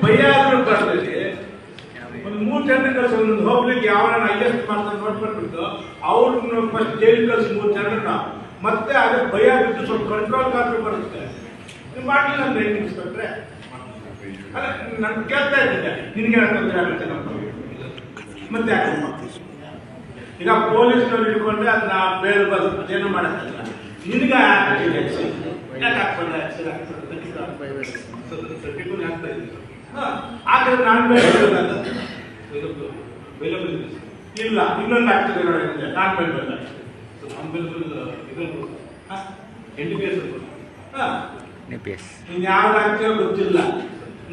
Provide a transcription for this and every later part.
ಭಯ ಆದ್ರೂ ಬರ್ತದೆ. ಒಂದು 3 ಜನರು ಕಳಿಸಿ ಒಂದು ಹೋಗ್ಲಿಕ್ಕೆ ಯಾವನ್ನ ಅಡ್ಜಸ್ಟ್ ಮಾಡ್ತಾರೆ ನೋಡ್ಬಿಟ್ಟು ಅವ್ರನ್ನ ಫಸ್ಟ್ ಜೈಲಿಗೆ ಕಳಿಸಿ 3 ಜನರನ್ನ ಮತ್ತೆ ಅದೇ ಭಯ ಬಿಟ್ಟು ಸ್ವಲ್ಪ ಕಂಟ್ರೋಲ್ ಕಾಪಿ ಬರುತ್ತೆ. ನೀವು ಮಾಡಲಿಲ್ಲ ಅಂದ್ರೆ ಹೆಂಗೆ ಇನ್ಸ್ಪೆಕ್ಟ್ರೆ? ಅಲ್ಲ ನಾನು ಕೇಳ್ತಾ ಇದ್ದೆ ನಿನಗೆ ತೊಂದರೆ ಆಗುತ್ತೆ ನಮ್ಮ ಮತ್ತೆ ಯಾಕಮ್ಮ ಈಗ ಪೊಲೀಸ್ನವ್ರು ಹಿಡ್ಕೊಂಡ್ರೆ ಅದನ್ನ ಬೇರೆ ಬಸ್ ಅದೇನು ಮಾಡೋಕ್ಕಾಗಲ್ಲ. ನಿನಗೆ ಯಾಕೆ ಹಾಕ್ಬಾರ್ದು ಆದ್ರೆ ನಾನು ಬೇರೆ ಇಲ್ಲ ಇನ್ನೊಂದು ಆಗ್ತದೆ ನೋಡಿ ನಾನ್ ಬೆಂಬಲ ನೀನ್ ಯಾವ್ದು ಆಗ್ತೀಯೋ ಗೊತ್ತಿಲ್ಲ.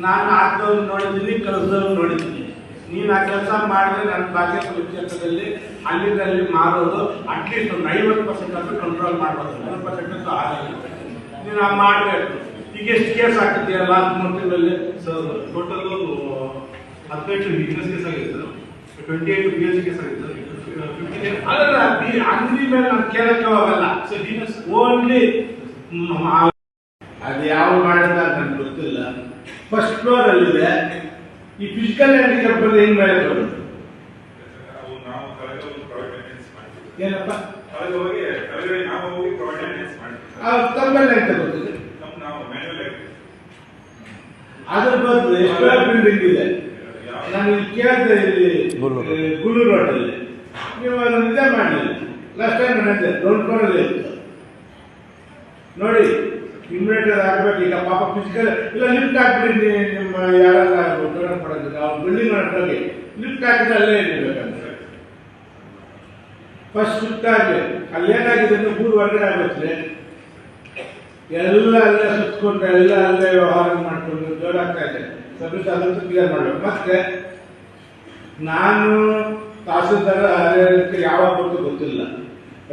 ನಾನು ಹಾಕಿದವ್ರು ನೋಡಿದ್ದೀನಿ, ಕಲಿಸಿದವ್ರು ನೋಡಿದ್ದೀನಿ. ನೀನು ಆ ಕೆಲಸ ಮಾಡಿದ್ರೆ ನನ್ನ ಭಾಗ್ಯ ಕ್ಷೇತ್ರದಲ್ಲಿ ಅಲ್ಲಿ ಮಾರೋದು ಅಟ್ಲೀಸ್ಟ್ ಒಂದು 50% ಅಂತೂ ಕಂಟ್ರೋಲ್ ಮಾಡ್ಬೋದು. 50% ಅಂತೂ ಆಗಲ್ಲ. ನೀನು ಮಾಡಬೇಕು. ಈಗ ಎಷ್ಟು ಕೇಸ್ ಆಗ್ತಿದೆಯಾ ಲಾಸ್ಟ್ 3 ತಿಂಗಳಲ್ಲಿ? ಸರ್ ಟೋಟಲ್ 18 ಬಿಸ್ನೆಸ್ ಕೇಸ್ ಆಗಿದೆ ಸರ್, 28 BS ಕೇಸ್ ಆಗಿದೆ ಸರ್, 15 ಅದಲ್ಲ ಅಂಗಡಿ ಮೇಲೆ ನಾನು ಕೇಳಕ್ಕೆ ಹೋಗಲ್ಲ ಸರ್. ಓನ್ಲಿ ಅದು ಯಾವ ಮಾಡಿದ ನನಗೆ ಗೊತ್ತಿಲ್ಲ. ಫಸ್ಟ್ ಫ್ಲೋರ್ ಅಲ್ಲಿದೆ. ಈ ಫಿಸಿಕಲ್ ಹ್ಯಾಂಡಿಕ್ಯಾಪ್ ಬಂದು ಹೆಂಗ್ ಮಾಡಿದ್ರು ಏನಪ್ಪ ತಮ್ಮಲ್ಲ ಅಂತ ಗೊತ್ತಿದೆ. ಅದ್ರ ಬದಲು ಎಷ್ಟೋ ಬಿಲ್ಡಿಂಗ್ ಇದೆ. ನಾನು ಇಲ್ಲಿ ಕೇಳಿದೆ ಇಲ್ಲಿ ಗುಲ್ಲೂರು ರೋಡಲ್ಲಿ ನೀವು ಅದನ್ನು ಇದೇ ಮಾಡಲಿಲ್ಲ. ಲಾಸ್ಟ್ ಟೈಮ್ ನನಗೆ ಗ್ರೌಂಡ್ ಫ್ಲೋರಲ್ಲಿ ಇತ್ತು ನೋಡಿ. ಇನ್ವರ್ಟರ್ ಆಗ್ಬೇಕು. ಈಗ ಪಾಪ ಫಿಸಿಕಲ್ ಇಲ್ಲ ಲಿಫ್ಟ್ ಹಾಕ್ಬಿಡಿ. ನಿಮ್ಮ ಯಾರೆಲ್ಲ ಪಡೋದಿಲ್ಲ ಅವ್ರು ಬಿಲ್ಡಿಂಗ್ ಹೊರಟೋಗಿ ಲಿಫ್ಟ್ ಹಾಕಿದ್ರೆ ಅಲ್ಲೇ ಇರಬೇಕಂದ್ರೆ ಫಸ್ಟ್ ಶಿಫ್ಟ್ ಆಗಲಿ. ಅಲ್ಲಿ ಏನಾಗಿದೆ ಅಂದ್ರೆ 3 ಹೊರಗಡೆ ಆಗುತ್ತೆ. ಎಲ್ಲ ಅಲ್ಲೇ ಸುತ್ಕೊಂಡು ಎಲ್ಲ ಅಲ್ಲೇ ವ್ಯವಹಾರ ಮಾಡ್ಕೊಂಡು ಜೋರಾಗ್ತಾ ಇದೆ. ಸರ್ವಿಸ್ ಅದಂತೂ ಕ್ಲಿಯರ್ ಮಾಡಬೇಕು. ಮತ್ತೆ ನಾನು ತಹಸೀಲ್ದಾರ್ ಯಾವಾಗ ಗೊತ್ತು ಗೊತ್ತಿಲ್ಲ.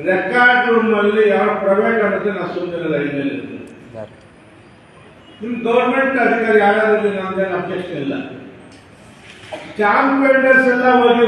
ರೆಕಾರ್ಡ್ ರೂಮ್ ಅಲ್ಲಿ ಯಾವ ಪ್ರೈವೇಟ್ ಅನ್ನೋದು ನಾವು ಸುಮ್ಮನೆ ಐನಲ್ಲಿ ನಿಮ್ ಗೌರ್ಮೆಂಟ್ ಅಧಿಕಾರಿ ಯಾರಾದ್ರೂ ನಮ್ದೇನು ಅಬ್ಜೆಕ್ಷನ್ ಇಲ್ಲ. ಚಾಂಪ್ ವೆಂಡರ್ಸ್ ಎಲ್ಲ ಹೋಗಿ